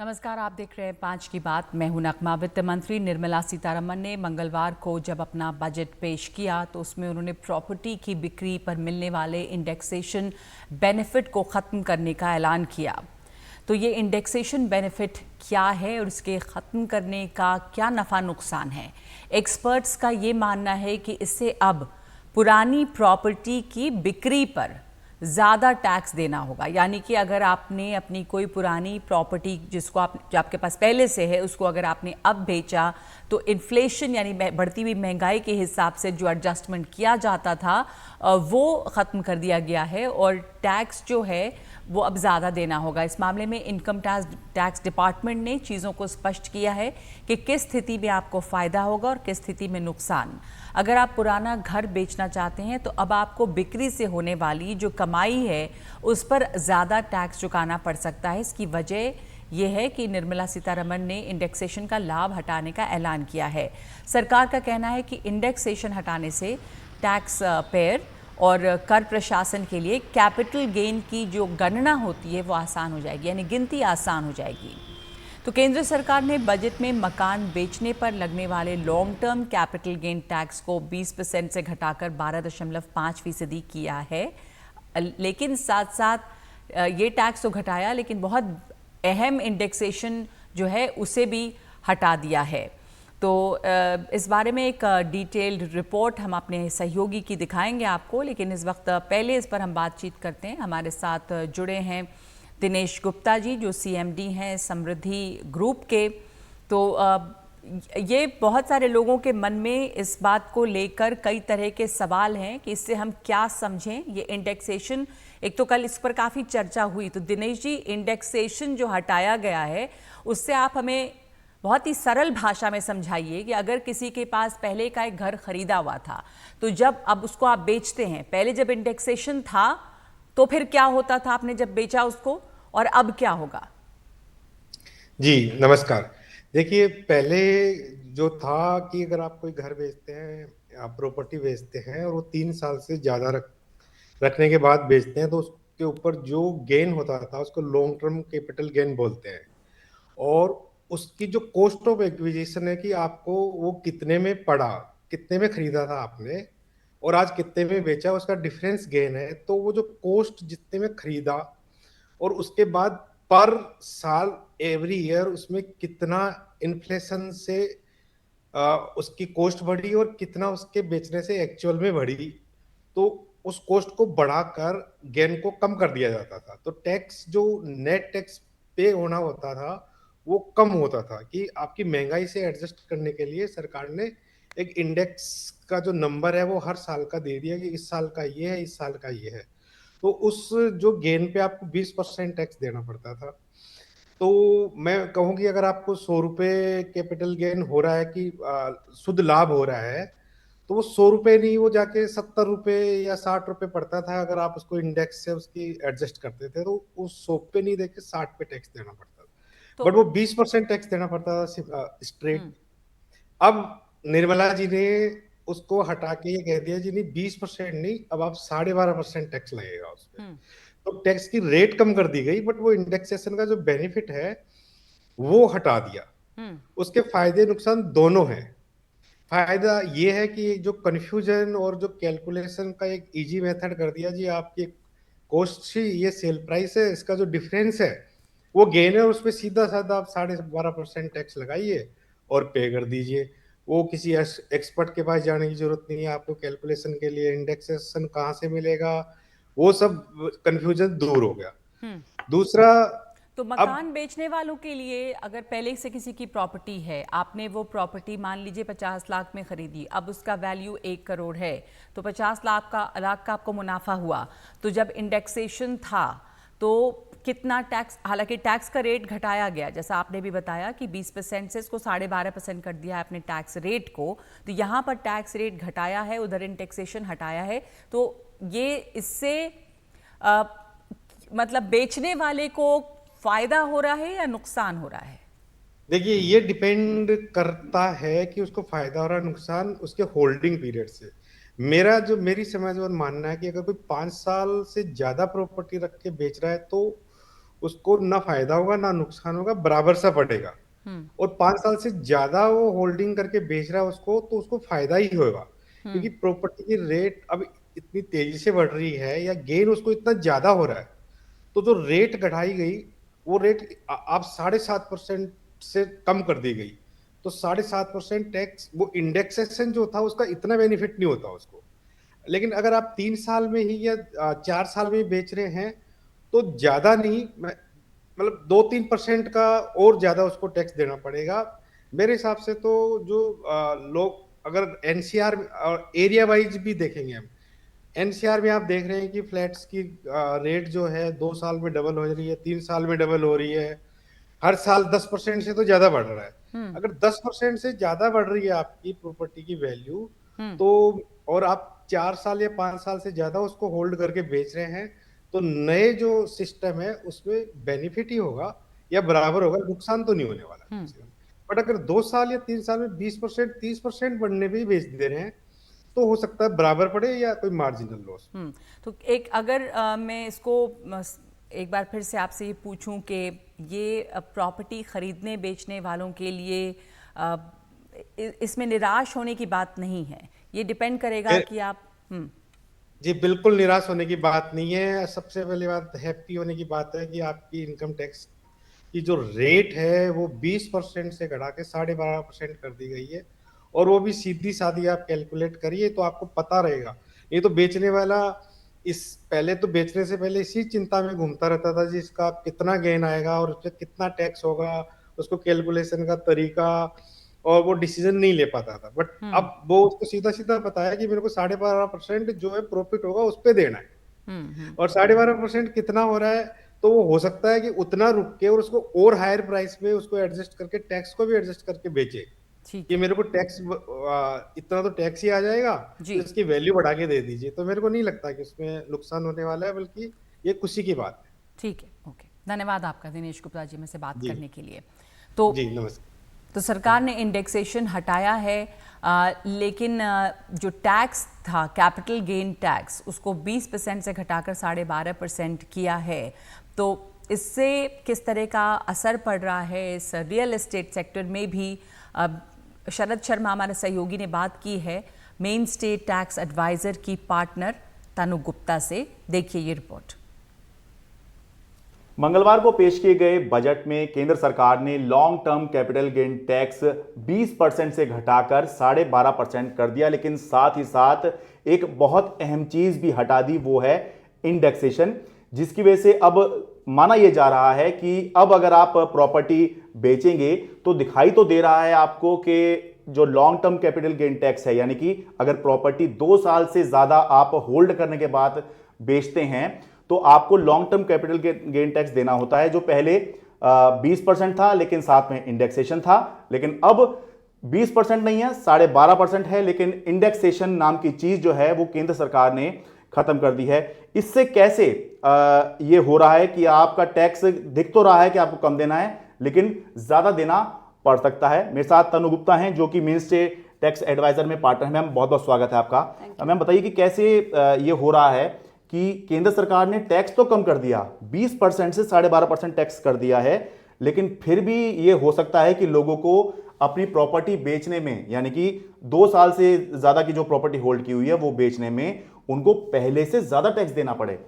नमस्कार, आप देख रहे हैं 5 की बात। मैं हूं नगमा। वित्त मंत्री निर्मला सीतारमण ने मंगलवार को जब अपना बजट पेश किया तो उसमें उन्होंने प्रॉपर्टी की बिक्री पर मिलने वाले इंडेक्सेशन बेनिफिट को ख़त्म करने का ऐलान किया। तो ये इंडेक्सेशन बेनिफिट क्या है और इसके ख़त्म करने का क्या नफ़ा नुकसान है? एक्सपर्ट्स का ये मानना है कि इससे अब पुरानी प्रॉपर्टी की बिक्री पर ज़्यादा टैक्स देना होगा। यानी कि अगर आपने अपनी कोई पुरानी प्रॉपर्टी जो आपके पास पहले से है उसको अगर आपने अब बेचा तो इन्फ्लेशन यानी बढ़ती हुई महंगाई के हिसाब से जो एडजस्टमेंट किया जाता था वो ख़त्म कर दिया गया है और टैक्स जो है वो अब ज़्यादा देना होगा। इस मामले में इनकम टैक्स डिपार्टमेंट ने चीज़ों को स्पष्ट किया है कि किस स्थिति में आपको फ़ायदा होगा और किस स्थिति में नुकसान। अगर आप पुराना घर बेचना चाहते हैं तो अब आपको बिक्री से होने वाली जो कमाई है उस पर ज़्यादा टैक्स चुकाना पड़ सकता है। इसकी वजह यह है कि निर्मला सीतारमण ने इंडेक्सेशन का लाभ हटाने का ऐलान किया है। सरकार का कहना है कि इंडेक्सेशन हटाने से टैक्स पेयर और कर प्रशासन के लिए कैपिटल गेन की जो गणना होती है वो आसान हो जाएगी, यानी गिनती आसान हो जाएगी। तो केंद्र सरकार ने बजट में मकान बेचने पर लगने वाले long term capital gain tax को 20% से घटाकर 12.5% किया है। लेकिन साथ साथ ये टैक्स तो घटाया, लेकिन बहुत अहम इंडेक्सेशन जो है उसे भी हटा दिया है। तो इस बारे में एक डिटेल्ड रिपोर्ट हम अपने सहयोगी की दिखाएंगे आपको, लेकिन इस वक्त पहले इस पर हम बातचीत करते हैं। हमारे साथ जुड़े हैं दिनेश गुप्ता जी जो सीएमडी हैं समृद्धि ग्रुप के। तो ये बहुत सारे लोगों के मन में इस बात को लेकर कई तरह के सवाल हैं कि इससे हम क्या समझें ये इंडेक्सेशन। एक तो कल इस पर काफ़ी चर्चा हुई। तो दिनेश जी, इंडेक्सेशन जो हटाया गया है उससे आप हमें बहुत ही सरल भाषा में समझाइए कि अगर किसी के पास पहले का एक घर खरीदा हुआ था तो जब अब उसको आप बेचते हैं, पहले जब इंडेक्सेशन था तो फिर क्या होता था आपने जब बेचा उसको, और अब क्या होगा? जी नमस्कार। देखिए, पहले जो था कि अगर आप कोई घर बेचते हैं, आप प्रॉपर्टी बेचते हैं और वो 3 साल से ज्यादा रखने के बाद बेचते हैं तो उसके ऊपर जो गेन होता था उसको लॉन्ग टर्म कैपिटल गेन बोलते हैं। और उसकी जो कॉस्ट ऑफ एक्विजिशन है कि आपको वो कितने में पड़ा, कितने में खरीदा था आपने और आज कितने में बेचा, उसका डिफरेंस गेन है। तो वो जो कॉस्ट जितने में खरीदा और उसके बाद पर साल एवरी ईयर उसमें कितना इन्फ्लेशन से उसकी कॉस्ट बढ़ी और कितना उसके बेचने से एक्चुअल में बढ़ी, तो उस कॉस्ट को बढ़ाकर गेन को कम कर दिया जाता था। तो टैक्स जो नेट टैक्स पे होना होता था वो कम होता था कि आपकी महंगाई से एडजस्ट करने के लिए सरकार ने एक इंडेक्स का जो नंबर है वो हर साल का दे दिया कि इस साल का ये है, इस साल का ये है। तो उस जो गेन पे आपको 20% टैक्स देना पड़ता था। तो मैं कहूँ कि अगर आपको 100 रुपए कैपिटल गेन हो रहा है कि शुद्ध लाभ हो रहा है, तो वो 100 रुपए नहीं, वो जाके 70 रुपए या 60 रुपए पड़ता था। अगर आप उसको इंडेक्स से उसकी एडजस्ट करते थे तो उस 100 पे नहीं देके 60 पे टैक्स देना पड़ता था। तो बट वो 20% टैक्स देना पड़ता था स्ट्रेट। अब निर्मला जी ने उसको हटा के ये कह दिया जी नहीं, 20% नहीं, अब आप 12.5% टैक्स लगेगा उस पे। तो टैक्स की रेट कम कर दी गई, बट वो इंडेक्सेशन का जो बेनिफिट है वो हटा दिया। उसके फायदे नुकसान दोनों हैं। फायदा ये है कि जो कंफ्यूजन और जो कैलकुलेशन का एक इजी मेथड कर दिया जी, आपकी कॉस्ट ही ये सेल प्राइस है, इसका जो डिफरेंस है वो गेन है, उस पर सीधा साधा आप 12.5% टैक्स लगाइए और पे कर दीजिए। वो किसी एक्सपर्ट के पास जाने की जरूरत नहीं है आपको कैलकुलेशन के लिए, इंडेक्सेशन कहाँ से मिलेगा, वो सब कंफ्यूजन दूर हो गया। दूसरा, तो अब मकान बेचने वालों के लिए अगर पहले से किसी की प्रॉपर्टी है, आपने वो प्रॉपर्टी मान लीजिए 50 लाख में खरीदी, अब उसका वैल्यू 1 करोड़ है, तो 50 लाख का आपको मुनाफा हुआ। तो जब इंडेक्सेशन था तो कितना टैक्स, हालांकि टैक्स का रेट घटाया गया जैसा आपने भी बताया कि 20% से इसको 12.5% कर दिया है अपने टैक्स रेट को। तो यहाँ पर टैक्स रेट घटाया है, उधर इंडेक्सेशन हटाया है। तो ये इससे अ, मतलब बेचने वाले को फायदा हो रहा है या नुकसान हो रहा है? देखिए, ये डिपेंड करता है कि उसको फायदा हो रहा है नुकसान उसके होल्डिंग पीरियड से। मेरी समझ और मानना है कि अगर कोई 5 साल से ज्यादा प्रॉपर्टी रख के बेच रहा है तो उसको ना फायदा होगा ना नुकसान होगा, बराबर सा पड़ेगा। और 5 साल से ज्यादा वो होल्डिंग करके बेच रहा है उसको, तो उसको फायदा ही होगा, क्योंकि प्रॉपर्टी की रेट अब इतनी तेजी से बढ़ रही है या गेन उसको इतना ज्यादा हो रहा है। तो जो रेट घटाई गई, वो रेट आप 7.5% से कम कर दी गई। तो 7.5% टैक्स, वो इंडेक्सेशन जो था उसका इतना बेनिफिट नहीं होता उसको। लेकिन अगर आप 3 साल में ही या 4 साल में ही बेच रहे हैं, तो ज्यादा नहीं, मतलब 2-3% का और ज्यादा उसको टैक्स देना पड़ेगा मेरे हिसाब से। तो जो लोग अगर एनसीआर और एरिया वाइज भी देखेंगे हम, एनसीआर में आप देख रहे हैं कि फ्लैट्स की रेट जो है 2 साल में डबल हो रही है, 3 साल में डबल हो रही है, हर साल 10% से तो ज्यादा बढ़ रहा है। अगर 10% से ज्यादा बढ़ रही है आपकी प्रॉपर्टी की वैल्यू, तो और आप 4 साल या 5 साल से ज्यादा उसको होल्ड करके बेच रहे हैं, तो नए जो सिस्टम है उसमें बेनिफिट ही होगा या बराबर होगा, नुकसान तो नहीं होने वाला कम से कम। बट अगर 2 साल या 3 साल में 20% 30% बढ़ने पे ही बेच दे रहे हैं, तो हो सकता है बराबर पड़े या कोई मार्जिनल लॉस। तो एक अगर मैं इसको एक बार फिर से आपसे ये पूछूं कि ये प्रॉपर्टी खरीदने बेचने वालों के लिए इसमें निराश होने की बात नहीं है, ये डिपेंड करेगा कि आप जी बिल्कुल निराश होने की बात नहीं है। सबसे पहली बात हैप्पी होने की बात है कि आपकी इनकम टैक्स की जो रेट है वो 20% से घटा के 12.5% कर दी गई है। और वो भी सीधी सादी आप कैलकुलेट करिए तो आपको पता रहेगा। ये तो बेचने वाला इस पहले तो बेचने से पहले इसी चिंता में घूमता रहता था जी, इसका कितना गेन आएगा और उस पर कितना टैक्स होगा, उसको कैलकुलेशन का तरीका, और वो डिसीजन नहीं ले पाता था। बट अब वो उसको सीधा सीधा पता है कि मेरे को 12.5% जो है प्रॉफिट होगा उस पर देना है। और 12.5% कितना हो रहा है, तो वो हो सकता है कि उतना रुक के और उसको और हायर प्राइस में उसको एडजस्ट करके टैक्स को भी एडजस्ट करके बेचे, ठीक कि है मेरे को टैक्स इतना तो टैक्स ही आ जाएगा, जी, तो इसकी वैल्यू बढ़ा के दे दीजिए। तो मेरे को नहीं लगता कि उसमें नुकसान होने वाला है, बल्कि ये खुशी की बात है। ठीक है, ओके, धन्यवाद आपका दिनेश गुप्ता जी मुझसे बात जी करने के लिए। तो जी नमस्कार। सरकार ने इंडेक्सेशन हटाया है, लेकिन जो टैक्स था कैपिटल गेन टैक्स उसको 20% से घटाकर 12.5% किया है। तो इससे किस तरह का असर पड़ रहा है इस रियल एस्टेट सेक्टर में भी, शरद शर्मा हमारे सहयोगी ने बात की है मेन स्टेट टैक्स एडवाइजर की पार्टनर तनु गुप्ता से। देखिए ये रिपोर्ट। मंगलवार को पेश किए गए बजट में केंद्र सरकार ने long term capital gain tax 20% से घटाकर 12.5% कर दिया, लेकिन साथ ही साथ एक बहुत अहम चीज भी हटा दी, वो है इंडेक्सेशन, जिसकी वजह से अब माना यह जा रहा है कि अब अगर आप प्रॉपर्टी बेचेंगे तो दिखाई तो दे रहा है आपको कि जो long term capital gain tax है, यानी कि अगर प्रॉपर्टी 2 साल से ज्यादा आप होल्ड करने के बाद बेचते हैं तो आपको long term capital gain tax देना होता है, जो पहले 20% था लेकिन साथ में इंडेक्सेशन था। लेकिन अब 20% नहीं है, 12.5% है, लेकिन इंडेक्सेशन नाम की चीज जो है वो केंद्र सरकार ने खत्म कर दी है। इससे कैसे ये हो रहा है कि आपका टैक्स दिख तो रहा है कि आपको कम देना है, लेकिन ज्यादा देना पड़ सकता है। मेरे साथ तनु गुप्ता हैं जो कि मेन स्टेट टैक्स एडवाइजर में पार्टनर है। मैम बहुत बहुत स्वागत है आपका। मैम बताइए कि कैसे ये हो रहा है कि केंद्र सरकार ने टैक्स तो कम कर दिया, 20% से 12.5% टैक्स कर दिया है, लेकिन फिर भी ये हो सकता है कि लोगों को अपनी प्रॉपर्टी बेचने में, यानी कि 2 साल से ज्यादा की जो प्रॉपर्टी होल्ड की हुई है वो बेचने में उनको पहले से ज्यादा टैक्स देना पड़े।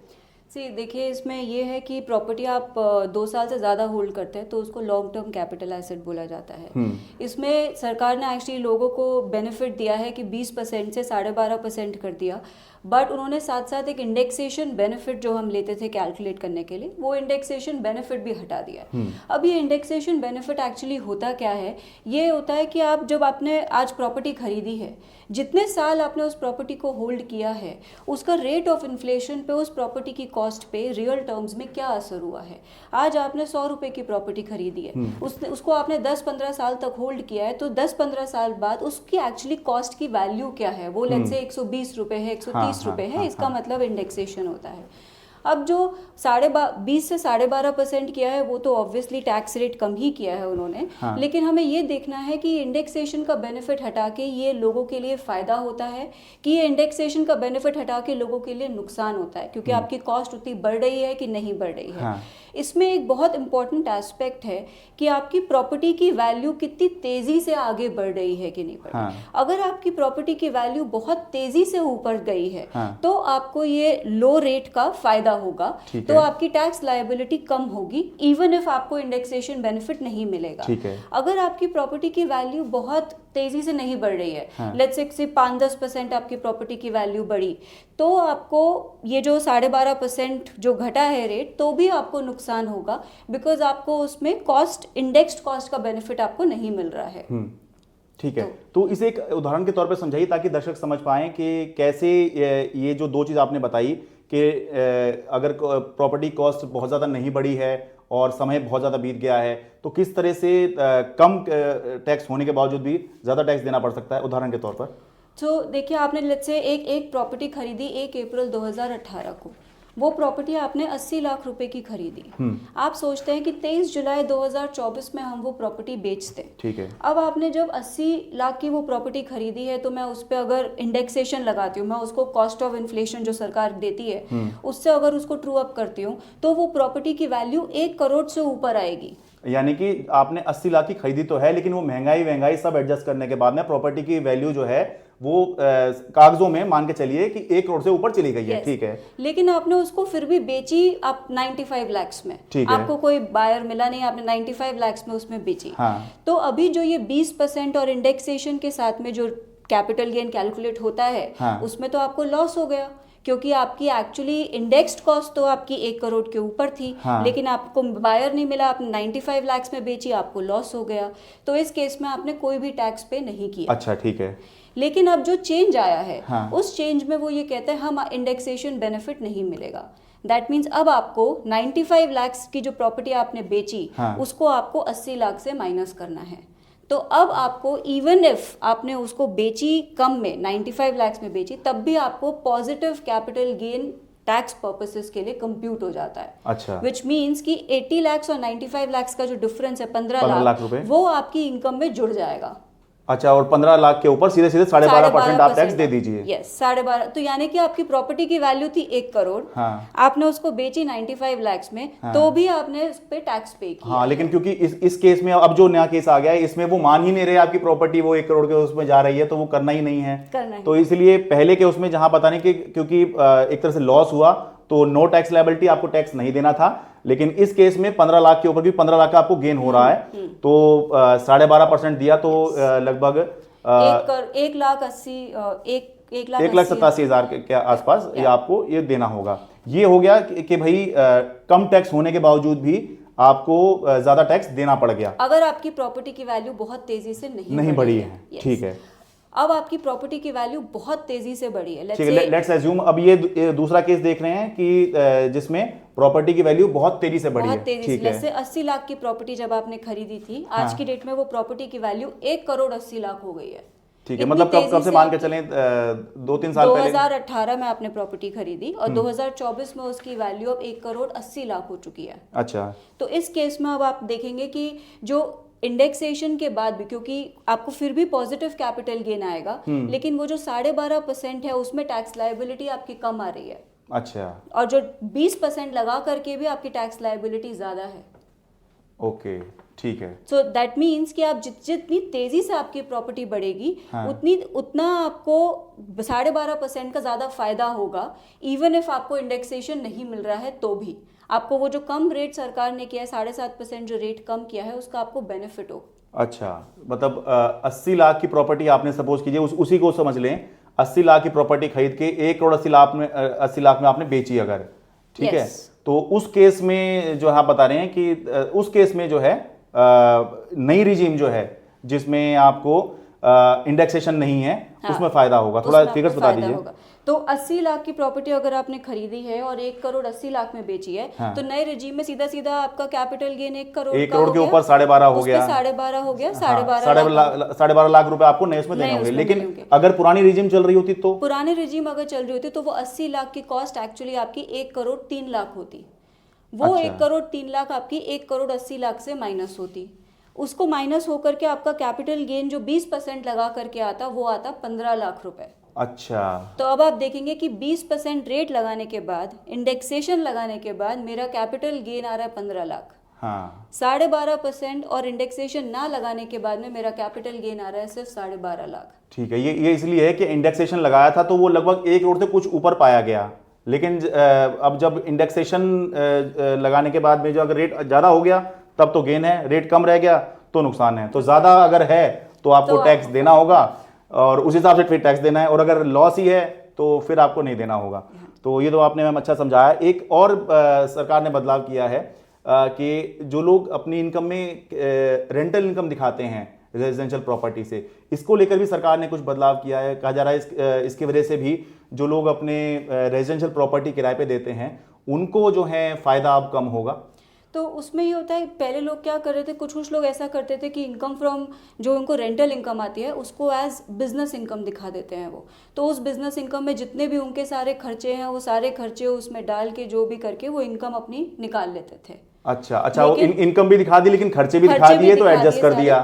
देखिए इसमें ये है कि प्रॉपर्टी आप 2 साल से ज़्यादा होल्ड करते हैं तो उसको लॉन्ग टर्म कैपिटल एसेट बोला जाता है। इसमें सरकार ने एक्चुअली लोगों को बेनिफिट दिया है कि 20% से 12.5% कर दिया, बट उन्होंने साथ साथ एक इंडेक्सेशन बेनिफिट जो हम लेते थे कैलकुलेट करने के लिए, वो इंडेक्सेशन बेनिफिट भी हटा दिया है। अब ये इंडेक्सेशन बेनिफिट एक्चुअली होता क्या है, ये होता है कि आप जब आपने आज प्रॉपर्टी खरीदी है, जितने साल आपने उस प्रॉपर्टी को होल्ड किया है, उसका रेट ऑफ इन्फ्लेशन पे उस प्रॉपर्टी की कॉस्ट पे रियल टर्म्स में क्या असर हुआ है। आज आपने 100 रुपए की प्रॉपर्टी खरीदी है, उसको आपने 10-15 साल तक होल्ड किया है, तो 10-15 साल बाद उसकी एक्चुअली कॉस्ट की वैल्यू क्या है, वो लेट्स से 120 रुपए है, 130 रुपए है, इसका मतलब इंडेक्सेशन होता है। अब जो 20 से 12.5% किया है वो तो ऑब्वियसली टैक्स रेट कम ही किया है उन्होंने। हाँ। लेकिन हमें ये देखना है कि इंडेक्सेशन का बेनिफिट हटा के ये लोगों के लिए फायदा होता है कि ये इंडेक्सेशन का बेनिफिट हटा के लोगों के लिए नुकसान होता है, क्योंकि आपकी कॉस्ट उतनी बढ़ रही है कि नहीं बढ़ रही है। हाँ। इसमें एक बहुत इंपॉर्टेंट एस्पेक्ट है कि आपकी प्रॉपर्टी की वैल्यू कितनी तेजी से आगे बढ़ रही है कि नहीं बढ़ रही। हाँ। अगर आपकी प्रॉपर्टी की वैल्यू बहुत तेजी से ऊपर गई है हाँ। तो आपको ये लो रेट का फायदा होगा, ठीक तो है। आपकी टैक्स लायबिलिटी कम होगी इवन इफ आपको इंडेक्सेशन बेनिफिट नहीं मिलेगा। ठीक है। अगर आपकी प्रॉपर्टी की वैल्यू बहुत तेजी से नहीं बढ़ रही है, हाँ। लेट्स से 5-10% आपकी प्रॉपर्टी की वैल्यू बढ़ी, तो आपको ये जो 12.5% जो घटा है रेट, तो भी आपको नुकसान होगा, बिकॉज आपको उसमें कॉस्ट, इंडेक्स्ड कॉस्ट का बेनिफिट आपको नहीं मिल रहा है। ठीक है। तो इसे एक उदाहरण के तौर पे समझाइए ताकि दर्शक समझ पाएं कि कैसे ये जो दो चीज़ आपने बताई कि अगर प्रॉपर्टी कॉस्ट बहुत ज़्यादा नहीं बढ़ी है और समय बहुत ज़्यादा बीत गया है तो किस तरह से कम टैक्स होने के बावजूद भी ज़्यादा टैक्स देना पड़ सकता है, उदाहरण के तौर पर। तो देखिए, आपने लेट्स से एक प्रॉपर्टी खरीदी 1 अप्रैल 2018 को, वो प्रॉपर्टी आपने 80 लाख रुपए की खरीदी। आप सोचते हैं कि 23 जुलाई 2024 में हम वो प्रॉपर्टी बेचते हैं। ठीक है। अब आपने जब 80 लाख की वो प्रॉपर्टी खरीदी है, तो मैं उस पर अगर इंडेक्सेशन लगाती हूँ, मैं उसको कॉस्ट ऑफ इन्फ्लेशन जो सरकार देती है उससे अगर उसको ट्रू अप करती हूँ, तो वो प्रॉपर्टी की वैल्यू 1 करोड़ से ऊपर आएगी। यानी कि आपने 80 लाख की खरीदी तो है, लेकिन वो महंगाई सब एडजस्ट करने के बाद में प्रॉपर्टी की वैल्यू जो है वो कागजों में मान के चलिए कि 1 करोड़ से ऊपर चली गई है। ठीक है। लेकिन आपने उसको फिर भी बेची आप 95 लाख में। ठीक है। आपको कोई बायर मिला नहीं, आपने 95 लाख में उसमें बेची। हाँ। तो अभी जो ये 20% और इंडेक्सेशन के साथ में जो कैपिटल गेन कैलकुलेट होता है, हाँ। उसमें तो आपको लॉस हो गया, क्योंकि आपकी एक्चुअली इंडेक्स्ड कॉस्ट तो आपकी 1 करोड़ के ऊपर थी। हाँ। लेकिन आपको बायर नहीं मिला, आपने 95 लाख में बेची, आपको लॉस हो गया। तो इस केस में आपने कोई भी टैक्स पे नहीं किया। अच्छा, ठीक है। लेकिन अब जो चेंज आया है, हाँ। उस चेंज में वो ये कहते हैं हम इंडेक्सेशन बेनिफिट नहीं मिलेगा। दैट मीन्स अब आपको 95 लाख की जो प्रॉपर्टी आपने बेची, हाँ। उसको आपको 80 लाख से माइनस करना है। तो अब आपको इवन इफ आपने उसको बेची कम में, 95 लाख में बेची, तब भी आपको positive capital gain tax purposes के लिए कंप्यूट हो जाता है। अच्छा। विच मीन्स कि 80 लाख और 95 लाख का जो डिफरेंस है 15 लाख लाख रुपए, वो आपकी इनकम में जुड़ जाएगा। अच्छा, और 15 लाख के ऊपर सीधे 12.5% आप टैक्स दे दीजिए। यस, 12.5। तो यानी कि आपकी प्रॉपर्टी की वैल्यू थी 1 करोड़। हाँ। आपने उसको बेची 95 लाख में। हाँ। तो भी आपने उस पे टैक्स पे किया। हाँ, लेकिन क्योंकि इस केस में अब जो नया केस आ गया है, इसमें वो मान ही नहीं रहे आपकी प्रॉपर्टी वो 1 करोड़ के उसमें जा रही है, तो वो करना ही नहीं है। तो इसलिए पहले के उसमें जहां पता नहीं कि क्योंकि एक तरह से लॉस हुआ तो नो टैक्स लायबिलिटी, आपको टैक्स नहीं देना था। लेकिन इस केस में 15 लाख के ऊपर भी 15 लाख का आपको गेन हो रहा है, तो 12.5% दिया तो लगभग 1,87,000 के आसपास ये आपको ये देना होगा। ये हो गया कि भाई कम टैक्स होने के बावजूद भी आपको ज्यादा टैक्स देना पड़ गया अगर आपकी प्रॉपर्टी की वैल्यू बहुत तेजी से नहीं बढ़ी है। ठीक है। अब आपकी प्रॉपर्टी की वैल्यू बहुत तेजी से बढ़ी है। लेट्स अज्यूम अब ये दूसरा केस देख रहे हैं कि जिसमें प्रॉपर्टी की वैल्यू बहुत तेजी से बढ़ी है। ठीक है। जैसे 80 लाख की प्रॉपर्टी जब आपने खरीदी थी, आज की डेट में वो प्रॉपर्टी की वैल्यू 1 करोड़ 80 लाख हो गई है। ठीक है। मतलब कब से मान के चलें 2-3 साल पहले 2018 में आपने प्रॉपर्टी खरीदी और 2024 में उसकी वैल्यू अब 1 करोड़ 80 लाख हो चुकी है। अच्छा। तो इस केस में अब आप देखेंगे कि जो इंडेक्सेशन के बाद भी, क्योंकि आपको फिर भी पॉजिटिव कैपिटल गेन आएगा, लेकिन वो जो 12.5% है उसमें टैक्स लायबिलिटी आपकी कम आ रही है। अच्छा। और जो 20% लगा करके भी आपकी टैक्स लायबिलिटी ज्यादा है। ओके, ठीक है। सो दैट मीन्स कि आप जितनी तेजी से आपकी प्रॉपर्टी बढ़ेगी, हाँ। उतना आपको 12.5% का ज्यादा फायदा होगा, इवन इफ आपको इंडेक्सेशन नहीं मिल रहा है तो भी आपको वो जो कम रेट सरकार ने किया है, 7.5% जो रेट कम किया है, उसका आपको बेनिफिट हो। अच्छा, मतलब 80 लाख की प्रॉपर्टी आपने सपोज कीजिए उसी को समझ लें, 80 लाख की प्रॉपर्टी खरीद के 1 करोड़ 80 लाख में आपने बेची अगर, ठीक है, तो उस केस में जो आप बता रहे हैं कि उस केस में जो है नई रिजीम जो है जिसमें आपको इंडेक्सेशन नहीं है, हाँ, उसमें फायदा होगा। थोड़ा उसमें फिगर्स आपको बता फायदा दीजिए। होगा। तो 80 लाख की प्रॉपर्टी अगर आपने खरीदी है और 1 करोड़ 80 लाख में बेची है, हाँ। तो नए रेजिम में सीधा सीधा आपका कैपिटल गेन 1 करोड़ 1 का करोड़ हो के गया, ऊपर 12.5 हो उस पे गया, 12.5 हो गया, हाँ, 12.5 लाख रुपए आपको नए उसमें देने नए होंगे। उसमें लेकिन देने होंगे। अगर पुरानी रिजिम चल रही होती तो पुराने रेजिम अगर चल रही होती तो वो 80 लाख की कॉस्ट एक्चुअली आपकी 1 करोड़ 3 लाख होती। वो अच्छा। 1 करोड़ 3 लाख आपकी 1 करोड़ 80 लाख से माइनस होती। उसको माइनस होकर के आपका कैपिटल गेन जो 20% लगा करके आता, वो आता 15 लाख रुपए। अच्छा, तो अब आप देखेंगे कि 20% रेट लगाने के बाद, इंडेक्सेशन लगाने के बाद मेरा कैपिटल गेन आ रहा है 15 लाख। हाँ, 12.5% और इंडेक्सेशन ना लगाने के बाद में मेरा कैपिटल गेन आ रहा है सिर्फ 12.5 लाख। ठीक है। ये इसलिए है कि इंडेक्सेशन लगाया था तो वो लगभग 1 करोड़ से कुछ ऊपर पाया गया, लेकिन अब जब इंडेक्सेशन लगाने के बाद में जो अगर रेट ज़्यादा हो गया तब तो गेन है, रेट कम रह गया तो नुकसान है। तो ज़्यादा अगर है तो आपको टैक्स देना होगा और उस हिसाब से फिर टैक्स देना है, और अगर लॉस ही है तो फिर आपको नहीं देना होगा। तो ये तो आपने मैम अच्छा समझाया। एक और सरकार ने बदलाव किया है कि जो लोग अपनी इनकम में रेंटल इनकम दिखाते हैं रेजिडेंशियल प्रॉपर्टी से, इसको लेकर भी सरकार ने कुछ बदलाव किया है। कहा जा रहा है इसकी वजह से भी जो लोग अपने रेजिडेंशियल प्रॉपर्टी किराए पे देते हैं उनको जो है फ़ायदा अब कम होगा। तो उसमें ये होता है, पहले लोग क्या कर रहे थे, कुछ लोग ऐसा करते थे कि इनकम फ्रॉम जो उनको रेंटल इनकम आती है उसको एज बिजनेस इनकम दिखा देते हैं वो। तो उस बिजनेस इनकम में जितने भी उनके सारे खर्चे हैं वो सारे खर्चे उसमें डाल के जो भी करके वो इनकम अपनी निकाल लेते थे। अच्छा, वो इनकम भी दिखा दी लेकिन खर्चे भी दिखा दिए तो एडजस्ट कर दिया।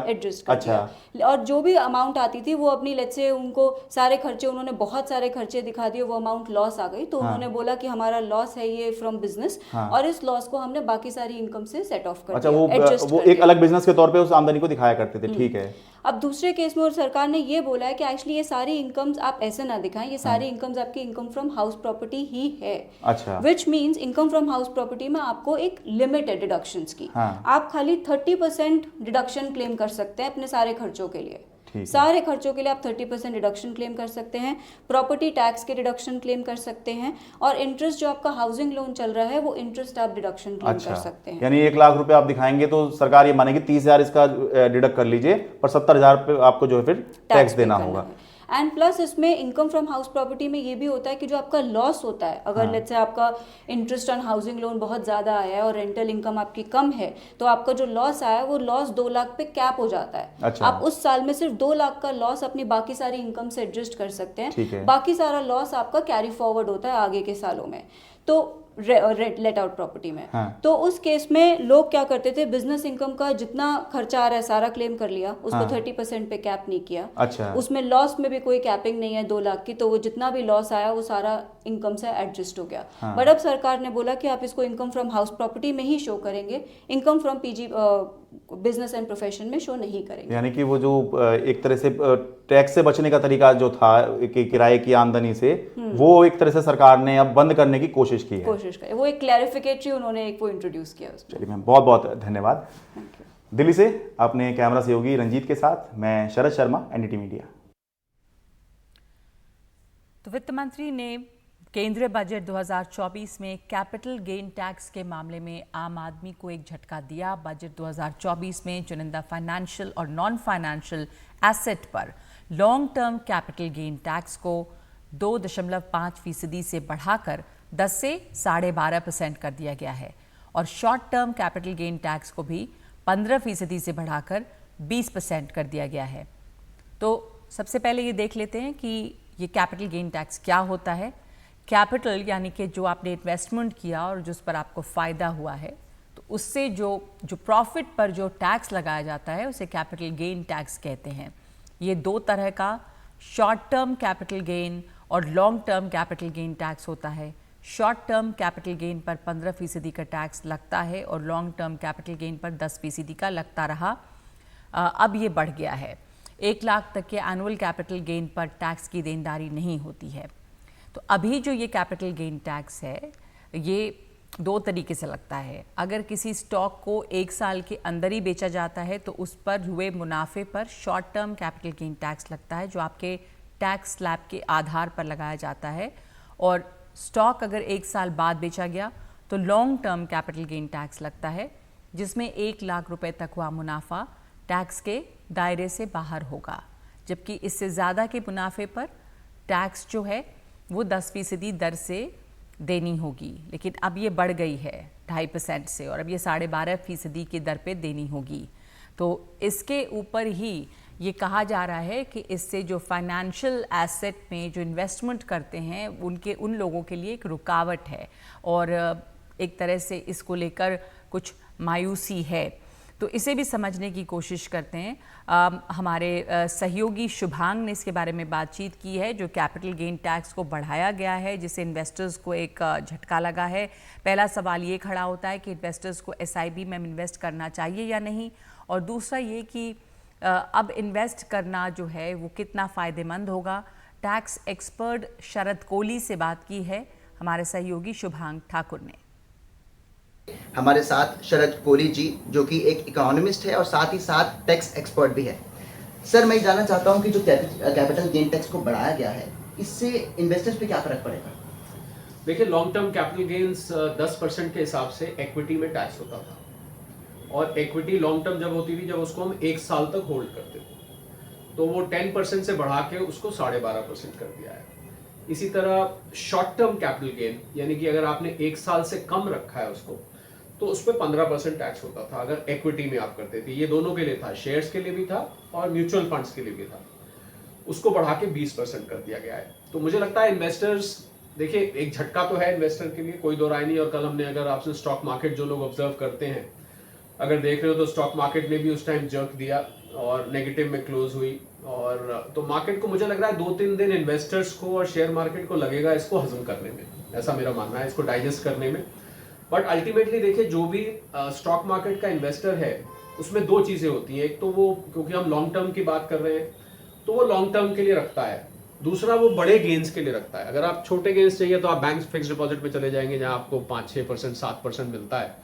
अच्छा, और जो भी अमाउंट आती थी वो अपनी लेट्स से उनको सारे खर्चे, उन्होंने बहुत सारे खर्चे दिखा दिए, वो अमाउंट लॉस आ गई तो उन्होंने बोला कि हमारा लॉस है ये फ्रॉम बिजनेस, और इस लॉस को हमने बाकी सारी इनकम से सेट ऑफ कर अच्छा, दिया, वो एक अलग बिजनेस के तौर पे उस आमदनी को दिखाया करते थे। ठीक है। अब दूसरे केस में और सरकार ने ये बोला है कि एक्चुअली ये सारी इनकम्स आप ऐसे ना दिखाएं, ये सारी इनकम्स आपकी इनकम फ्रॉम हाउस प्रॉपर्टी ही है। अच्छा, which means income from house property में आपको एक लिमिट है डिडक्शंस की। आप खाली 30% डिडक्शन क्लेम कर सकते हैं अपने सारे खर्चों के लिए। सारे खर्चों के लिए आप 30% डिडक्शन क्लेम कर सकते हैं, प्रॉपर्टी टैक्स के डिडक्शन क्लेम कर सकते हैं, और इंटरेस्ट जो आपका हाउसिंग लोन चल रहा है वो इंटरेस्ट आप डिडक्शन क्लेम कर सकते हैं। यानी 1 लाख रुपए आप दिखाएंगे तो सरकार ये मानेगी 30,000 इसका डिडक्ट कर लीजिए, पर 70,000 पे आपको जो है फिर टैक्स देना होगा। एंड प्लस इसमें इनकम फ्रॉम हाउस प्रॉपर्टी में ये भी होता है कि जो आपका लॉस होता है, अगर लेट्स से आपका इंटरेस्ट ऑन हाउसिंग लोन बहुत ज़्यादा आया है और रेंटल इनकम आपकी कम है, तो आपका जो लॉस आया है वो लॉस 2 लाख पे कैप हो जाता है। अच्छा। आप उस साल में सिर्फ 2 लाख का लॉस अपनी बाकी सारी इनकम से एडजस्ट कर सकते हैं। बाकी सारा लॉस आपका कैरी फॉरवर्ड होता है आगे के सालों में। तो लेट आउट प्रॉपर्टी में तो उस केस में लोग क्या करते थे, बिजनेस इनकम का जितना खर्चा आ रहा है सारा क्लेम कर लिया, उसको 30% पे कैप नहीं किया। अच्छा। उसमें लॉस में भी कोई कैपिंग नहीं है 2 लाख की, तो वो जितना भी लॉस आया वो सारा इनकम से एडजस्ट हो गया। बट अब सरकार ने बोला कि आप इसको इनकम फ्रॉम हाउस प्रॉपर्टी में ही शो करेंगे, income from PG business and profession में शो नहीं करेंगे। यानी कि वो जो एक तरह से टैक्स से बचने का तरीका जो था कि किराए की आमदनी से, वो एक तरह से सरकार ने अब बंद करने की कोशिश की है। वो एक क्लैरिफिकेटरी उन्होंने एक वो इंट्रोड्यूस किया उसमें। चलिए मैम, बहुत बहुत धन्यवाद। दिल्ली से अपने कैमरा सहयोगी रंजीत के साथ मैं शरद शर्मा, एनडीटी मीडिया। तो वित्त मंत्री ने केंद्रीय बजट 2024 में कैपिटल गेन टैक्स के मामले में आम आदमी को एक झटका दिया। बजट 2024 में चुनिंदा फाइनेंशियल और नॉन फाइनेंशियल एसेट पर long term capital gain tax को 2.5% से बढ़ाकर 10 से 12.5% कर दिया गया है, और short term capital gain tax को भी 15% से बढ़ाकर 20% कर दिया गया है। तो सबसे पहले ये देख लेते हैं कि ये कैपिटल गेन टैक्स क्या होता है। कैपिटल यानी कि जो आपने इन्वेस्टमेंट किया और जिस पर आपको फ़ायदा हुआ है, तो उससे जो प्रॉफिट पर जो टैक्स लगाया जाता है उसे कैपिटल गेन टैक्स कहते हैं। ये 2 तरह का शॉर्ट टर्म कैपिटल गेन और long term capital gain tax होता है। शॉर्ट टर्म कैपिटल गेन पर 15% का टैक्स लगता है और लॉन्ग टर्म कैपिटल गेन पर 10% का लगता रहा। अब ये बढ़ गया है। 1 लाख तक के एनुअल कैपिटल गेन पर टैक्स की देनदारी नहीं होती है। तो अभी जो ये कैपिटल गेन टैक्स है ये 2 तरीके से लगता है। अगर किसी स्टॉक को 1 साल के अंदर ही बेचा जाता है तो उस पर हुए मुनाफे पर short term capital gain tax लगता है, जो आपके टैक्स स्लैब के आधार पर लगाया जाता है। और स्टॉक अगर 1 साल बाद बेचा गया तो long term capital gain tax लगता है, जिसमें 1 लाख रुपए तक हुआ मुनाफा टैक्स के दायरे से बाहर होगा, जबकि इससे ज़्यादा के मुनाफे पर टैक्स जो है वो 10% दर से देनी होगी, लेकिन अब ये बढ़ गई है 2.5% से और अब ये 12.5% की दर पे देनी होगी। तो इसके ऊपर ही ये कहा जा रहा है कि इससे जो फाइनेंशियल एसेट में जो इन्वेस्टमेंट करते हैं उन लोगों के लिए एक रुकावट है और एक तरह से इसको लेकर कुछ मायूसी है। तो इसे भी समझने की कोशिश करते हैं। हमारे सहयोगी शुभांग ने इसके बारे में बातचीत की है। जो कैपिटल गेन टैक्स को बढ़ाया गया है जिससे इन्वेस्टर्स को एक झटका लगा है। पहला सवाल ये खड़ा होता है कि इन्वेस्टर्स को एसआईपी में इन्वेस्ट करना चाहिए या नहीं, और दूसरा ये कि अब इन्वेस्ट करना जो है वो कितना फ़ायदेमंद होगा। टैक्स एक्सपर्ट शरद कोहली से बात की है हमारे सहयोगी शुभांग ठाकुर ने। हमारे साथ शरद कोहली जी जो कि एक इकोनॉमिस्ट है और साथ ही साथ टैक्स एक्सपर्ट भी है। सर, मैं जानना चाहता हूं कि जो कैपिटल गेन टैक्स को बढ़ाया गया है इससे इन्वेस्टर्स पे क्या फर्क पड़ेगा? देखिए, लॉन्ग टर्म कैपिटल गेन्स 10% के हिसाब से इक्विटी में टैक्स होता था और इक्विटी लॉन्ग टर्म जब होती थी जब उसको हम 1 साल तक होल्ड करते थे, तो वो 10% से बढ़ा के उसको 12.5% कर दिया है। इसी तरह शॉर्ट टर्म कैपिटल गेन यानी कि अगर आपने 1 साल से कम रखा है उसको, तो उस पर 15% टैक्स होता था अगर इक्विटी में आप करते थे। ये दोनों के लिए था, शेयर्स के लिए भी था और म्यूचुअल फंड्स के लिए भी था। उसको बढ़ा के 20% कर दिया गया है। तो मुझे लगता है इन्वेस्टर्स, देखिए एक झटका तो है इन्वेस्टर के लिए, कोई दो राय नहीं। और कल हमने, अगर आपसे स्टॉक मार्केट जो लोग ऑब्जर्व करते हैं अगर देख रहे हो, तो स्टॉक मार्केट ने भी उस टाइम जर्क दिया और नेगेटिव में क्लोज हुई। और तो मार्केट को मुझे लग रहा है 2-3 दिन इन्वेस्टर्स को और शेयर मार्केट को लगेगा इसको हजम करने में, ऐसा मेरा मानना है, इसको डाइजेस्ट करने में। बट अल्टीमेटली देखिए, जो भी स्टॉक मार्केट का इन्वेस्टर है उसमें 2 चीज़ें होती हैं। एक तो वो, क्योंकि हम लॉन्ग टर्म की बात कर रहे हैं, तो वो लॉन्ग टर्म के लिए रखता है। दूसरा, वो बड़े गेन्स के लिए रखता है। अगर आप छोटे गेन्स चाहिए तो आप बैंक फिक्स डिपॉजिट में चले जाएंगे जहां आपको 5-6%, 7% मिलता है।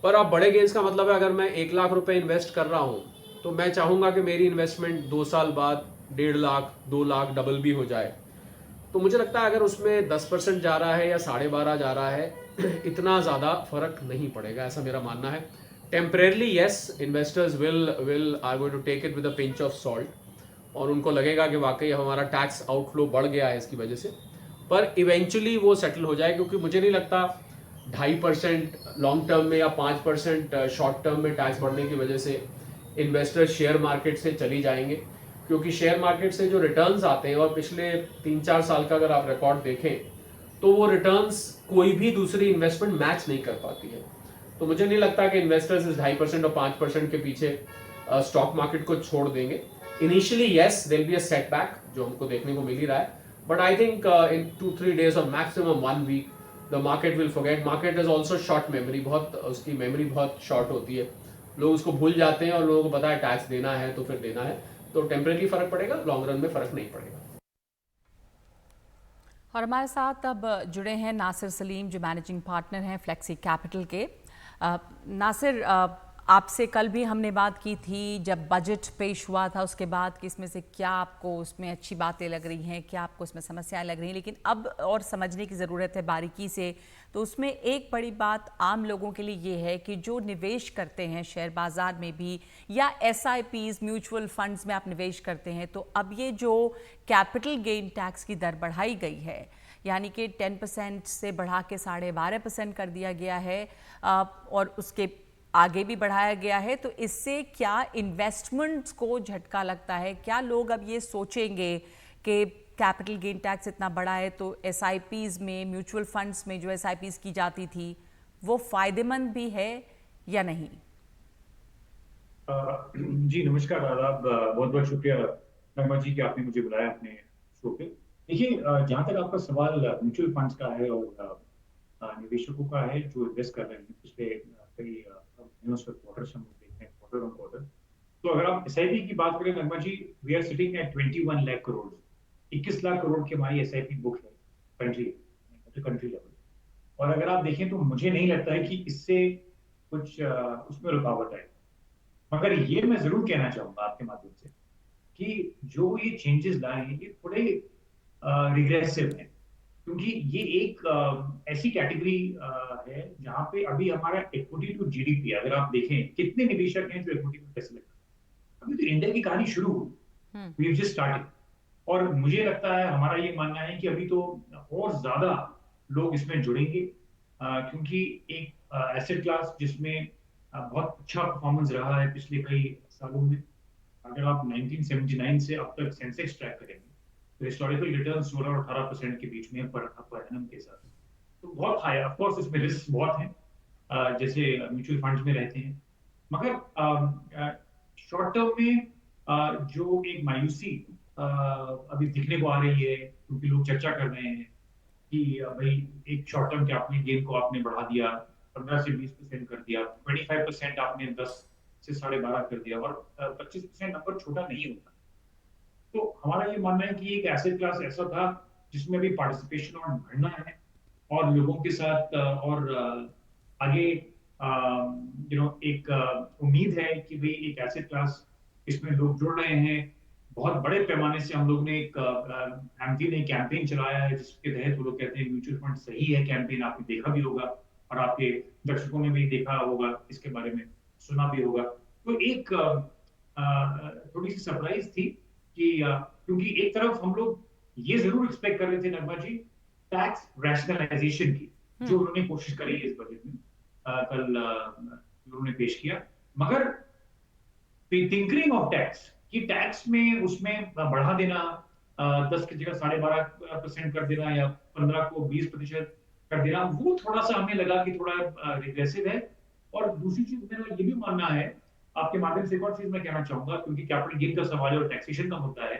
पर आप बड़े गेन्स का मतलब है, अगर मैं 1 लाख रुपए इन्वेस्ट कर रहा हूं तो मैं चाहूंगा कि मेरी इन्वेस्टमेंट 2 साल बाद 1.5 लाख, 2 लाख डबल भी हो जाए। तो मुझे लगता है अगर उसमें 10% जा रहा है या 12.5 जा रहा है, इतना ज़्यादा फर्क नहीं पड़ेगा, ऐसा मेरा मानना है। Temporarily yes, investors will are going to take it with a pinch of salt और उनको लगेगा कि वाकई हमारा टैक्स आउटफ्लो बढ़ गया है इसकी वजह से। पर इवेंचुअली वो सेटल हो जाए, क्योंकि मुझे नहीं लगता 2.5% लॉन्ग टर्म में या 5% शॉर्ट टर्म में टैक्स बढ़ने की वजह से इन्वेस्टर शेयर मार्केट से चली जाएंगे। क्योंकि शेयर मार्केट से जो रिटर्न्स आते हैं, और पिछले 3-4 साल का अगर आप रिकॉर्ड देखें, तो वो रिटर्न्स कोई भी दूसरी इन्वेस्टमेंट मैच नहीं कर पाती है। तो मुझे नहीं लगता कि इन्वेस्टर्स इस 2.5% और 5% के पीछे स्टॉक मार्केट को छोड़ देंगे। Initially yes, there will be a setback जो हमको देखने को मिल ही रहा है, but I think in 2-3 days और maximum 1 week the market will forget. Market is also short memory, बहुत उसकी मेमोरी बहुत शॉर्ट होती है, लोग उसको भूल जाते हैं और लोगों को पता है टैक्स देना है तो फिर देना है। तो टेम्परेरी फर्क पड़ेगा, लॉन्ग रन में फर्क नहीं पड़ेगा। और हमारे साथ अब जुड़े हैं नासिर सलीम जो मैनेजिंग पार्टनर हैं फ्लेक्सी कैपिटल के। नासिर, आपसे कल भी हमने बात की थी जब बजट पेश हुआ था उसके बाद कि इसमें से क्या आपको उसमें अच्छी बातें लग रही हैं, क्या आपको उसमें समस्याएं लग रही हैं, लेकिन अब और समझने की ज़रूरत है बारीकी से। तो उसमें एक बड़ी बात आम लोगों के लिए ये है कि जो निवेश करते हैं शेयर बाज़ार में भी या SIPs म्यूचुअल फंड्स में आप निवेश करते हैं, तो अब ये जो कैपिटल गेन टैक्स की दर बढ़ाई गई है, यानी कि 10% से बढ़ा के 12.5% कर दिया गया है और उसके आगे भी बढ़ाया गया है, तो इससे क्या इन्वेस्टमेंट्स को झटका लगता है? क्या लोग अब ये सोचेंगे कि कैपिटल गेन टैक्स इतना बड़ा है तो SIPs में, म्यूचुअल फंड्स में जो SIPs की जाती थी वो फायदेमंद भी है या नहीं? जी नमस्कार, आदाब। बहुत बहुत शुक्रिया नगमा जी कि आपने मुझे बुलाया अपने शो पे। देखिए, जहाँ तक आपका सवाल म्यूचुअल फंड्स का है और निवेशकों का है जो इन्वेस्ट कर रहे हैं पिछले कई क्वार्टर हम देखते हैं, क्वार्टर ऑन क्वार्टर। तो अगर आप SIP की बात करें Nagma ji, we are sitting at 21 lakh crore, 21 lakh crore की हमारी SIP बुक है कंट्री लेवल। और अगर आप देखें तो मुझे नहीं लगता है कि इससे कुछ उसमें रुकावट है। मगर ये मैं जरूर कहना चाहूंगा आपके माध्यम से कि जो ये चेंजेस लाए हैं ये थोड़े रिग्रेसिव हैं, क्योंकि ये एक ऐसी कैटेगरी है जहां पे अभी हमारा इक्विटी टू GDP, अगर आप देखें कितने निवेशक हैं जो इक्विटी में पैसे लगाते हैं, अभी तो इंडिया की कहानी शुरू हुई। We have just started. और मुझे लगता है, हमारा ये मानना है कि अभी तो और ज्यादा लोग इसमें जुड़ेंगे, क्योंकि एक एसेट क्लास जिसमें बहुत अच्छा परफॉर्मेंस रहा है पिछले कई सालों में। अगर आप 1979 से अब तक सेंसेक्स ट्रैक करेंगे तो हिस्टोरिकल रिटर्न 16 और 18% के बीच में पर एनम के साथ, तो बहुत हाई। ऑफ कोर्स इसमें रिस्क बहुत हैं, जैसे म्यूचुअल फंड्स में रहते हैं, मगर शॉर्ट टर्म में जो एक मायूसी अभी दिखने को आ रही है, क्योंकि लोग चर्चा कर रहे हैं कि भाई एक शॉर्ट टर्म कैपिटल गेन को आपने बढ़ा दिया, 15 से 20% कर दिया, 25% आपने 10 से 12.5 कर दिया, और 25% नंबर छोटा नहीं होता। तो हमारा ये मानना है कि एक एसेट क्लास ऐसा था जिसमें भी पार्टिसिपेशन और बढ़ना है, और लोगों के साथ और आगे एक उम्मीद है कि भाई एक एसेट क्लास इसमें लोग जुड़ रहे हैं। बहुत बड़े पैमाने से हम लोग ने एक एमपी ने कैंपेन चलाया है, जिसके तहत वो लोग कहते हैं म्यूचुअल फंड सही है। कैंपेन आपने देखा भी होगा और आपके दर्शकों ने भी देखा होगा, इसके बारे में सुना भी होगा। तो एक थोड़ी सी सरप्राइज थी कि क्योंकि एक तरफ हम लोग ये जरूर एक्सपेक्ट कर रहे थे नगमा जी, टैक्स रैशनलाइजेशन की जो उन्होंने कोशिश करी है इस बजट में, कल उन्होंने पेश किया, मगर टिंकरिंग ऑफ टैक्स कि टैक्स में उसमें बढ़ा देना, 10 की जगह 12.5% कर देना या 15 को 20% कर देना, वो थोड़ा सा हमें लगा कि थोड़ा रिग्रेसिव है। और दूसरी चीज मेरा ये भी मानना है, आपके माध्यम से एक और चीज मैं कहना चाहूंगा, क्योंकि कैपिटल गेन का सवाल और टैक्सेशन का होता है।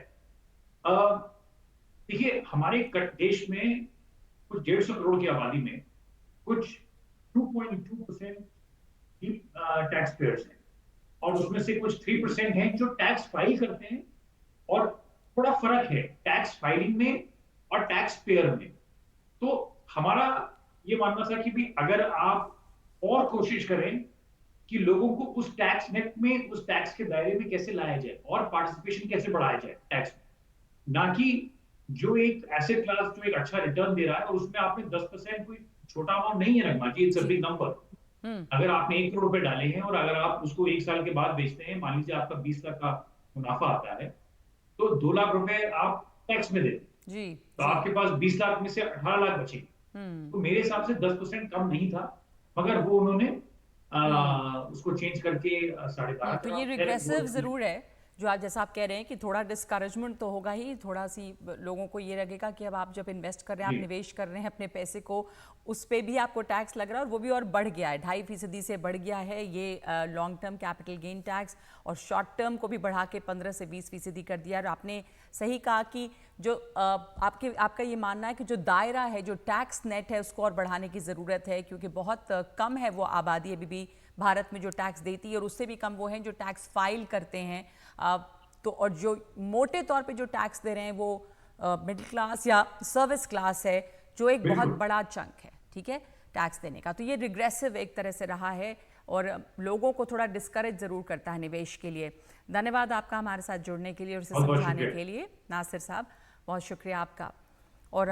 देखिए, हमारे देश में कुछ 150 करोड़ की आबादी में कुछ 2.2% टैक्स पेयर्स हैं, और उसमें से कुछ 3% हैं जो टैक्स फाइल करते हैं, और थोड़ा फर्क है टैक्स फाइलिंग में और टैक्स पेयर में। तो हमारा ये मानना था कि भी अगर आप और कोशिश करें कि लोगों को उस टैक्स नेट में, उस टैक्स के दायरे में कैसे लाया जाए और पार्टिसिपेशन कैसे बढ़ाया जाए टैक्स में, ना कि जो एक एसेट क्लास जो एक अच्छा रिटर्न दे रहा है और उसमें आपने 10%, कोई छोटा अमाउंट नहीं है रखना, इट्स अ बिग नंबर। अगर आपने 1 करोड़ रुपए डाले हैं और अगर आप उसको 1 साल के बाद बेचते हैं, मान लीजिए आपका 20 लाख का मुनाफा आता है, तो 2 लाख रुपए आप टैक्स में देते हैं, तो आपके पास 20 लाख में से 18 लाख बचेंगे। तो मेरे हिसाब से 10% कम नहीं था, मगर वो उन्होंने उसको चेंज करके 12.5। तो ये रिग्रेसिव जरूर है, जो आज जैसा आप कह रहे हैं कि थोड़ा डिस्करेजमेंट तो होगा ही, थोड़ा सी लोगों को ये लगेगा कि अब आप जब इन्वेस्ट कर रहे हैं, आप निवेश कर रहे हैं अपने पैसे को, उस पे भी आपको टैक्स लग रहा है, और वो भी और बढ़ गया है, 2.5% से बढ़ गया है ये long term capital gain tax, और शॉर्ट टर्म को भी बढ़ा के 15 से 20% कर दिया। और आपने सही कहा कि जो आपका ये मानना है कि जो दायरा है, जो टैक्स नेट है, उसको और बढ़ाने की ज़रूरत है, क्योंकि बहुत कम है वो आबादी अभी भी भारत में जो टैक्स देती है, और उससे भी कम वो हैं जो टैक्स फाइल करते हैं। तो और जो मोटे तौर पे जो टैक्स दे रहे हैं वो मिडिल क्लास या सर्विस क्लास है, जो एक बहुत बड़ा चंक है, ठीक है, टैक्स देने का। तो ये रिग्रेसिव एक तरह से रहा है और लोगों को थोड़ा डिस्करेज ज़रूर करता है निवेश के लिए। धन्यवाद आपका हमारे साथ जुड़ने के लिए और इसे समझाने के लिए, नासिर साहब, बहुत शुक्रिया आपका। और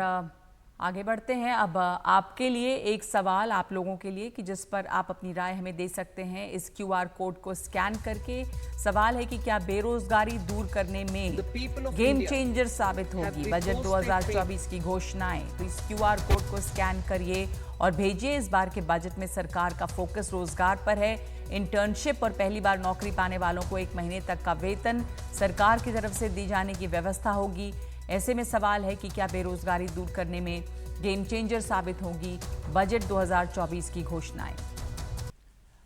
आगे बढ़ते हैं। अब आपके लिए एक सवाल, आप लोगों के लिए, कि जिस पर आप अपनी राय हमें दे सकते हैं इस QR कोड को स्कैन करके। सवाल है कि क्या बेरोजगारी दूर करने में गेम चेंजर साबित होगी बजट 2024 की घोषणाएं? तो इस QR कोड को स्कैन करिए और भेजिए। इस बार के बजट में सरकार का फोकस रोजगार पर है। इंटर्नशिप और पहली बार नौकरी पाने वालों को 1 महीने तक का वेतन सरकार की तरफ से दी जाने की व्यवस्था होगी। ऐसे में सवाल है कि क्या बेरोजगारी दूर करने में गेम चेंजर साबित होगी बजट 2024 की घोषणाएं?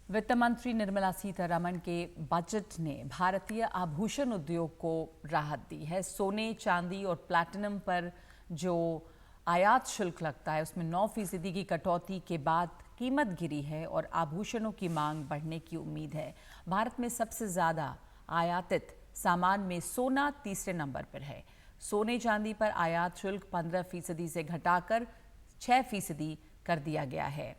वित्त मंत्री निर्मला सीतारमण के बजट ने भारतीय आभूषण उद्योग को राहत दी है। सोने, चांदी और प्लैटिनम पर जो आयात शुल्क लगता है, उसमें 9% की कटौती के बाद कीमत गिरी है और आभूषणों की मांग बढ़ने की उम्मीद है। भारत में सबसे ज़्यादा आयातित सामान में सोना तीसरे नंबर पर है। सोने चांदी पर आयात शुल्क 15% से घटाकर 6% कर दिया गया है।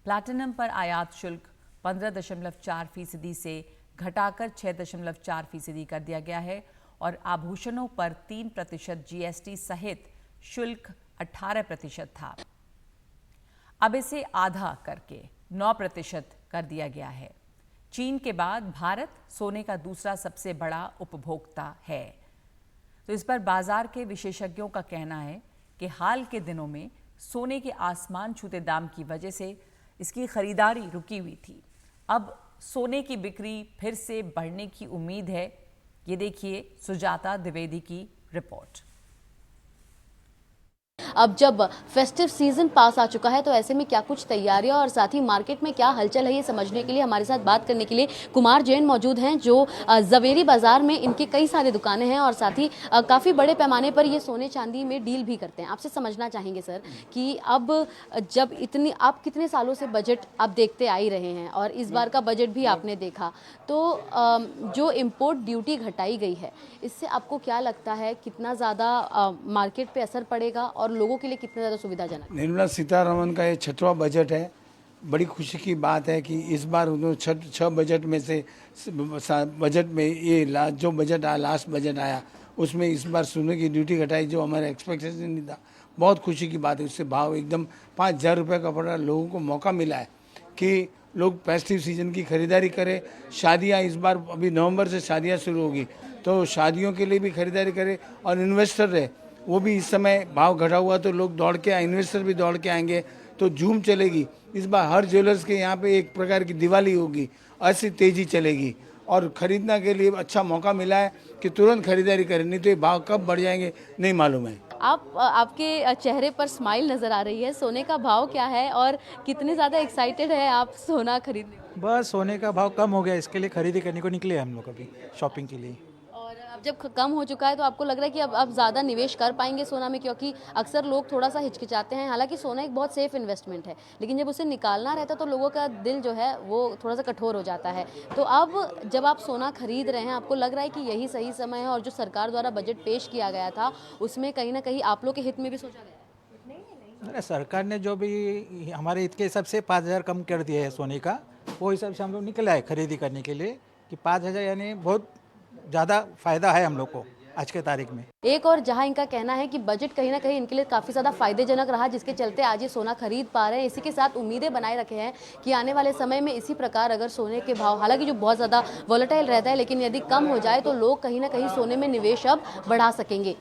प्लैटिनम पर आयात शुल्क 15.4% से घटाकर 6.4% कर दिया गया है और आभूषणों पर 3% GST सहित शुल्क 18% था। अब इसे आधा करके 9% कर दिया गया है। चीन के बाद भारत सोने का दूसरा सबसे बड़ा उपभोक्ता है। तो इस पर बाजार के विशेषज्ञों का कहना है कि हाल के दिनों में सोने के आसमान छूते दाम की वजह से इसकी खरीदारी रुकी हुई थी। अब सोने की बिक्री फिर से बढ़ने की उम्मीद है। ये देखिए सुजाता द्विवेदी की रिपोर्ट। अब जब फेस्टिव सीजन पास आ चुका है तो ऐसे में क्या कुछ तैयारियां और साथ ही मार्केट में क्या हलचल है ये समझने के लिए हमारे साथ बात करने के लिए कुमार जैन मौजूद हैं, जो जवेरी बाजार में इनके कई सारे दुकानें हैं और साथ ही काफ़ी बड़े पैमाने पर ये सोने चांदी में डील भी करते हैं। आपसे समझना चाहेंगे सर कि अब जब इतनी आप कितने सालों से बजट आप देखते आ ही रहे हैं और इस बार का बजट भी आपने देखा, तो जो इम्पोर्ट ड्यूटी घटाई गई है इससे आपको क्या लगता है कितना ज़्यादा मार्केट पे असर पड़ेगा और लोगों के लिए कितना ज़्यादा सुविधाजनक? निर्मला सीतारमण का ये 6वां बजट है। बड़ी खुशी की बात है कि इस बार उन्होंने 6 बजट में से बजट में ये जो बजट आया, लास्ट बजट आया, उसमें इस बार सोने की ड्यूटी घटाई, जो हमारे एक्सपेक्टेशन नहीं था। बहुत खुशी की बात है। उससे भाव एकदम 5,000 रुपये का पड़ा। लोगों को मौका मिला है कि लोग फेस्टिव सीजन की खरीदारी करें। शादियाँ इस बार अभी नवंबर से शादियाँ शुरू होगी, तो शादियों के लिए भी खरीदारी करें। और इन्वेस्टर रहे वो भी इस समय भाव घटा हुआ तो लोग दौड़ के इन्वेस्टर भी दौड़ के आएंगे, तो झूम चलेगी। इस बार हर ज्वेलर्स के यहाँ पे एक प्रकार की दिवाली होगी, ऐसी तेजी चलेगी और खरीदने के लिए अच्छा मौका मिला है कि तुरंत खरीदारी करें, नहीं तो ये भाव कब बढ़ जाएंगे नहीं मालूम है। आपके चेहरे पर स्माइल नज़र आ रही है। सोने का भाव क्या है और कितने ज़्यादा एक्साइटेड है आप सोना खरीदने? बस सोने का भाव कम हो गया, इसके लिए खरीदी करने को निकले हम लोग अभी शॉपिंग के लिए। और अब जब कम हो चुका है तो आपको लग रहा है कि अब आप ज़्यादा निवेश कर पाएंगे सोना में? क्योंकि अक्सर लोग थोड़ा सा हिचकिचाते हैं। हालांकि सोना एक बहुत सेफ इन्वेस्टमेंट है, लेकिन जब उसे निकालना रहता है तो लोगों का दिल जो है वो थोड़ा सा कठोर हो जाता है। तो अब जब आप सोना खरीद रहे हैं, आपको लग रहा है कि यही सही समय है और जो सरकार द्वारा बजट पेश किया गया था उसमें कहीं ना कहीं आप लोग के हित में भी सोचा गया है? सरकार ने जो भी हमारे हित के हिसाब से 5,000 कम कर दिया है सोने का, वो हिसाब से हम लोग निकल आए खरीदी करने के लिए कि 5,000 यानी बहुत ज़्यादा फायदा है हम लोग को आज के तारीख में। एक और जहां इनका कहना है कि बजट कहीं ना कहीं इनके लिए काफ़ी ज़्यादा फायदेजनक रहा, जिसके चलते आज ये सोना खरीद पा रहे हैं। इसी के साथ उम्मीदें बनाए रखे हैं कि आने वाले समय में इसी प्रकार अगर सोने के भाव, हालांकि जो बहुत ज़्यादा वॉलेटाइल रहता है, लेकिन यदि कम हो जाए तो लोग कहीं ना कहीं सोने में निवेश अब बढ़ा सकेंगे।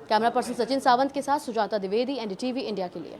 कैमरा पर्सन सचिन सावंत के साथ सुजाता द्विवेदी, NDTV इंडिया के लिए।